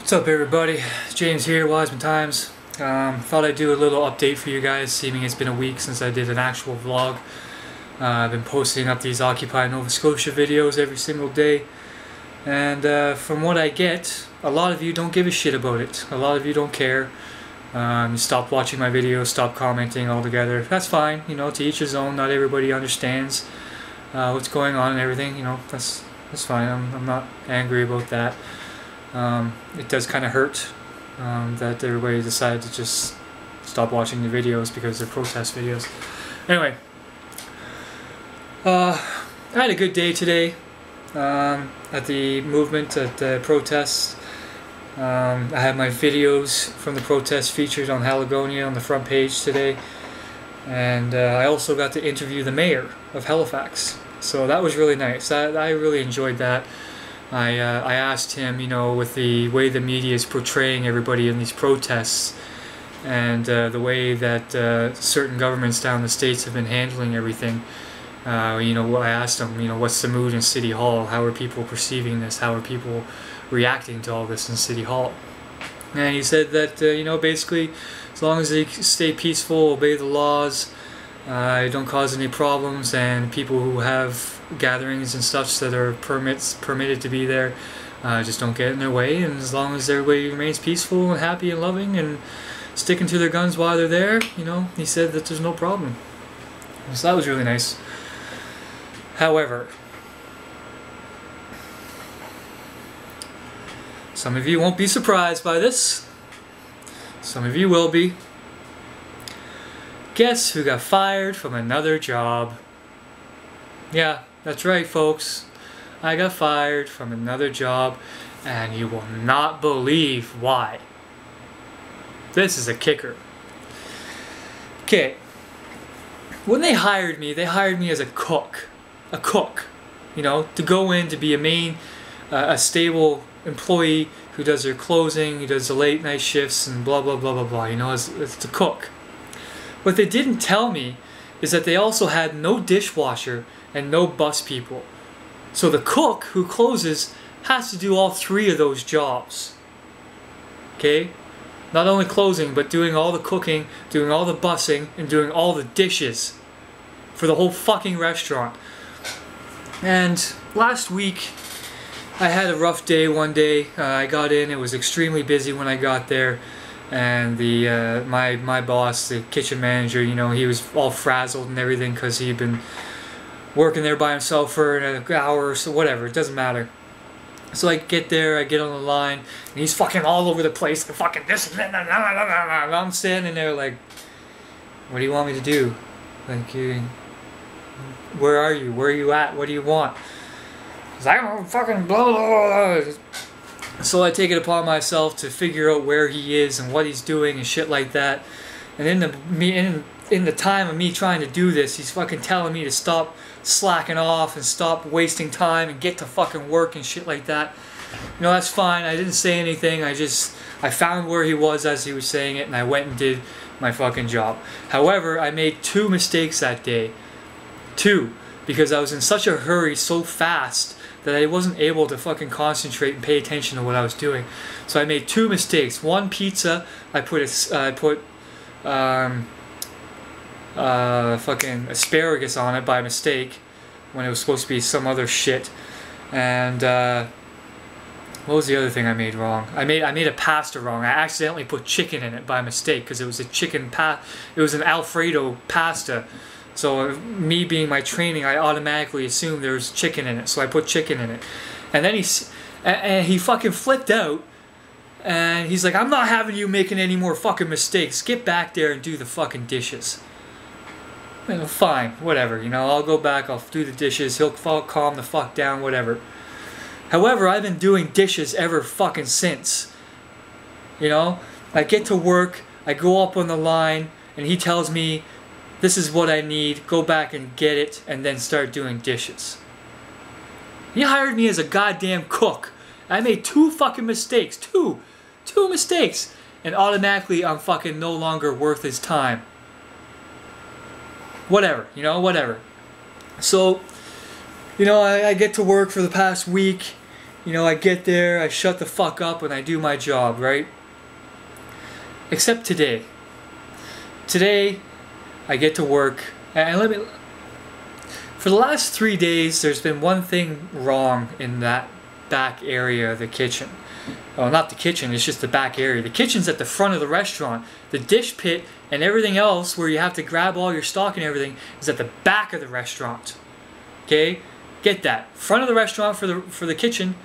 What's up, everybody? James here, WisemanTimes. Thought I'd do a little update for you guys, seeing it's been a week since I did an actual vlog. I've been posting up these Occupy Nova Scotia videos every single day, and from what I get, a lot of you don't give a shit about it. A lot of you don't care. You stopped watching my videos, stopped commenting altogether. That's fine, you know, to each his own. Not everybody understands what's going on and everything, you know, that's fine. I'm not angry about that. It does kind of hurt that everybody decided to just stop watching the videos because they're protest videos. Anyway, I had a good day today at the movement, at the protests. I had my videos from the protest featured on Haligonia on the front page today, and I also got to interview the mayor of Halifax, so that was really nice. I really enjoyed that. I asked him, you know, with the way the media is portraying everybody in these protests and the way that certain governments down the states have been handling everything, you know, I asked him, you know, what's the mood in City Hall? How are people perceiving this? How are people reacting to all this in City Hall? And he said that, you know, basically, as long as they stay peaceful, obey the laws, don't cause any problems, and people who have gatherings and stuff that are permitted to be there, just don't get in their way. And as long as everybody remains peaceful and happy and loving and sticking to their guns while they're there, you know, he said that there's no problem. So that was really nice. However, some of you won't be surprised by this. Some of you will be. Guess who got fired from another job? Yeah, that's right, folks. I got fired from another job, and you will not believe why. This is a kicker. Okay. When they hired me as a cook. A cook. You know, to go in to be a stable employee who does their closing, who does the late night shifts and blah blah blah blah blah. You know, it's a cook. What they didn't tell me is that they also had no dishwasher and no bus people. So the cook who closes has to do all three of those jobs. Okay? Not only closing, but doing all the cooking, doing all the busing, and doing all the dishes for the whole fucking restaurant. And last week, I had a rough day one day. I got in, it was extremely busy when I got there. And the my boss, the kitchen manager, you know, he was all frazzled and everything because he'd been working there by himself for an hour or so, whatever, it doesn't matter. So I get there, I get on the line, and he's fucking all over the place, fucking this and that, and I'm standing there like, what do you want me to do? Like, where are you? Where are you at? What do you want? He's like, I'm fucking blah blah blah. So I take it upon myself to figure out where he is and what he's doing and shit like that. And in the time of me trying to do this, he's fucking telling me to stop slacking off and stop wasting time and get to fucking work and shit like that. You know, that's fine. I didn't say anything. I found where he was as he was saying it, and I went and did my fucking job. However, I made 2 mistakes that day. 2. Because I was in such a hurry so fast that I wasn't able to fucking concentrate and pay attention to what I was doing. So I made 2 mistakes. One pizza, I put fucking asparagus on it by mistake when it was supposed to be some other shit. And what was the other thing I made wrong? I made a pasta wrong. I accidentally put chicken in it by mistake because it was it was an Alfredo pasta. So me being my training, I automatically assumed there was chicken in it, so I put chicken in it. And then he fucking flipped out, and he's like, I'm not having you making any more fucking mistakes. Get back there and do the fucking dishes. You know, fine, whatever, you know, I'll go back, I'll do the dishes, he'll calm the fuck down, whatever. However, I've been doing dishes ever fucking since. You know, I get to work, I go up on the line, and he tells me, this is what I need, go back and get it, and then start doing dishes. He hired me as a goddamn cook. I made 2 fucking mistakes. 2 mistakes. And automatically I'm fucking no longer worth his time. Whatever, you know, whatever. So, you know, I get to work for the past week, You know, I get there, I shut the fuck up and I do my job, right? Except today. Today, I get to work, and for the last 3 days, there's been one thing wrong in that back area of the kitchen. Well, not the kitchen, it's just the back area. The kitchen's at the front of the restaurant. The dish pit and everything else where you have to grab all your stock and everything is at the back of the restaurant. Okay? Get that. Front of the restaurant for the kitchen,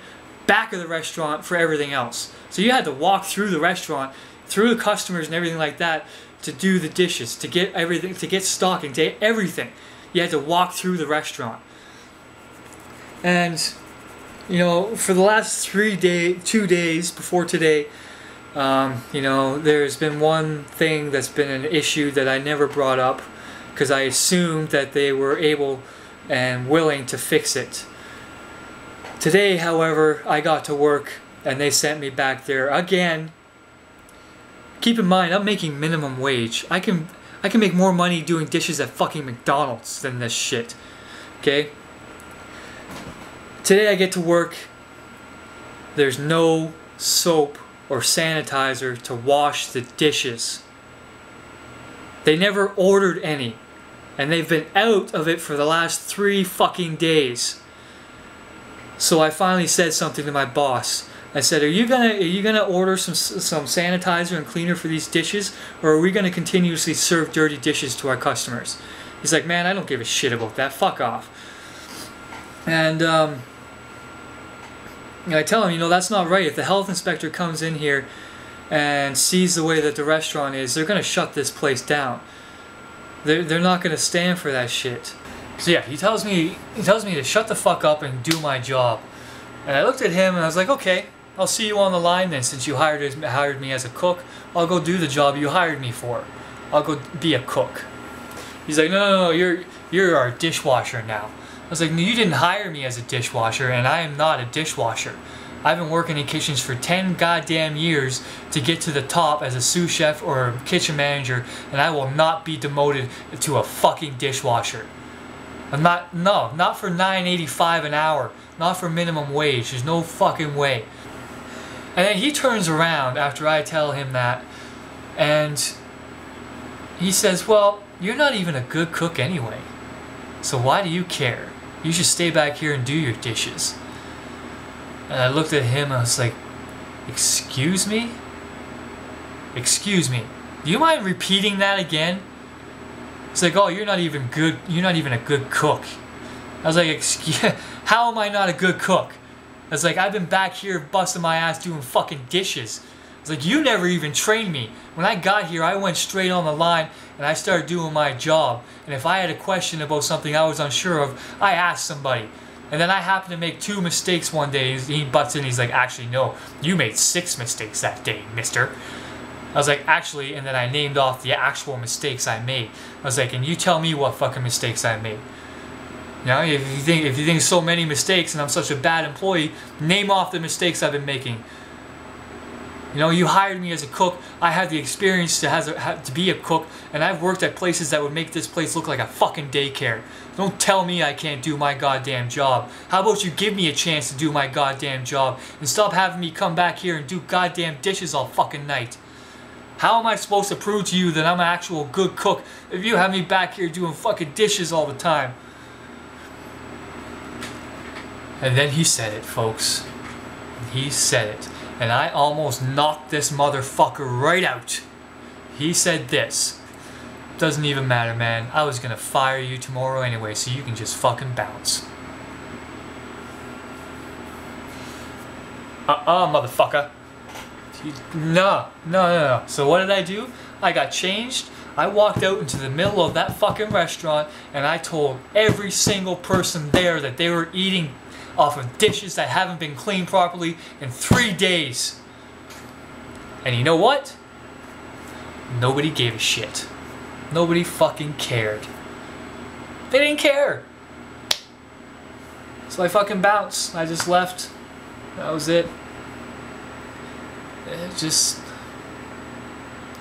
back of the restaurant for everything else. So you had to walk through the restaurant, through the customers and everything like that to do the dishes, to get everything, to get stocking, to get everything. You had to walk through the restaurant. And you know, for the last 2 days before today, you know, there's been one thing that's been an issue that I never brought up because I assumed that they were able and willing to fix it. Today, however, I got to work and they sent me back there again. Keep in mind, I'm making minimum wage. I can make more money doing dishes at fucking McDonald's than this shit. Okay? Today I get to work. There's no soap or sanitizer to wash the dishes. They never ordered any. And they've been out of it for the last 3 fucking days. So I finally said something to my boss. I said, are you gonna order some sanitizer and cleaner for these dishes, or are we gonna continuously serve dirty dishes to our customers? He's like, man, I don't give a shit about that. Fuck off. And I tell him, you know, that's not right. If the health inspector comes in here and sees the way that the restaurant is, they're gonna shut this place down. They're not gonna stand for that shit. So yeah, he tells me to shut the fuck up and do my job. And I looked at him and I was like, okay, I'll see you on the line then. Since you hired me as a cook, I'll go do the job you hired me for. I'll go be a cook. He's like, no, you're our dishwasher now. I was like, no, you didn't hire me as a dishwasher, and I am not a dishwasher. I've been working in kitchens for 10 goddamn years to get to the top as a sous chef or a kitchen manager, and I will not be demoted to a fucking dishwasher. Not for $9.85 an hour. Not for minimum wage. There's no fucking way. And then he turns around after I tell him that, and he says, well, you're not even a good cook anyway. So why do you care? You should stay back here and do your dishes. And I looked at him and I was like, excuse me? Excuse me. Do you mind repeating that again? It's like, oh, you're not even a good cook. I was like, how am I not a good cook? I was like, I've been back here busting my ass doing fucking dishes. It's like, you never even trained me. When I got here, I went straight on the line and I started doing my job. And if I had a question about something I was unsure of, I asked somebody. And then I happened to make 2 mistakes one day. He butts in, he's like, actually, no, you made 6 mistakes that day, mister. I was like, actually, and then I named off the actual mistakes I made. I was like, and you tell me what fucking mistakes I made. You know, if you think so many mistakes and I'm such a bad employee, name off the mistakes I've been making. You know, you hired me as a cook. I had the experience to be a cook, and I've worked at places that would make this place look like a fucking daycare. Don't tell me I can't do my goddamn job. How about you give me a chance to do my goddamn job and stop having me come back here and do goddamn dishes all fucking night? How am I supposed to prove to you that I'm an actual good cook if you have me back here doing fucking dishes all the time? And then he said it, folks. He said it. And I almost knocked this motherfucker right out. He said this. Doesn't even matter, man. I was gonna fire you tomorrow anyway, so you can just fucking bounce. Motherfucker. No. So what did I do? I got changed. I walked out into the middle of that fucking restaurant and I told every single person there that they were eating off of dishes that haven't been cleaned properly in 3 days. And you know what? Nobody gave a shit. Nobody fucking cared. They didn't care. So I fucking bounced. I just left. That was it.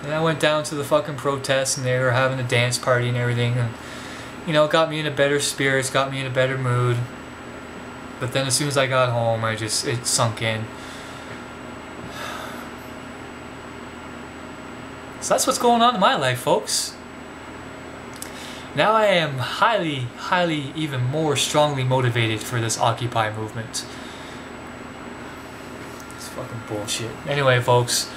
And I went down to the fucking protest and they were having a dance party and everything, and you know, it got me in a better spirits, got me in a better mood. But then as soon as I got home, it sunk in. So that's what's going on in my life, folks. Now I am highly, even more strongly motivated for this Occupy movement. It's fucking bullshit. Anyway, folks,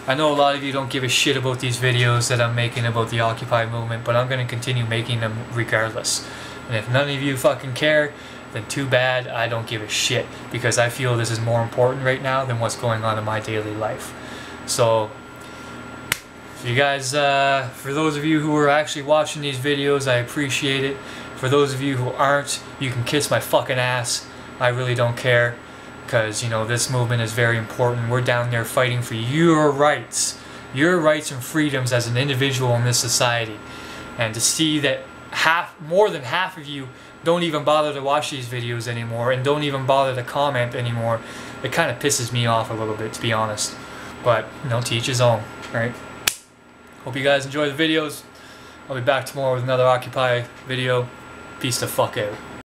I know a lot of you don't give a shit about these videos that I'm making about the Occupy movement, but I'm going to continue making them regardless. And if none of you fucking care, then too bad. I don't give a shit, because I feel this is more important right now than what's going on in my daily life. So, you guys, for those of you who are actually watching these videos, I appreciate it. For those of you who aren't, you can kiss my fucking ass. I really don't care, because, you know, this movement is very important. We're down there fighting for your rights and freedoms as an individual in this society. And to see that more than half of you don't even bother to watch these videos anymore and don't even bother to comment anymore, it kind of pisses me off a little bit, to be honest. But, you know, to each his own, right? Hope you guys enjoy the videos. I'll be back tomorrow with another Occupy video. Peace the fuck out.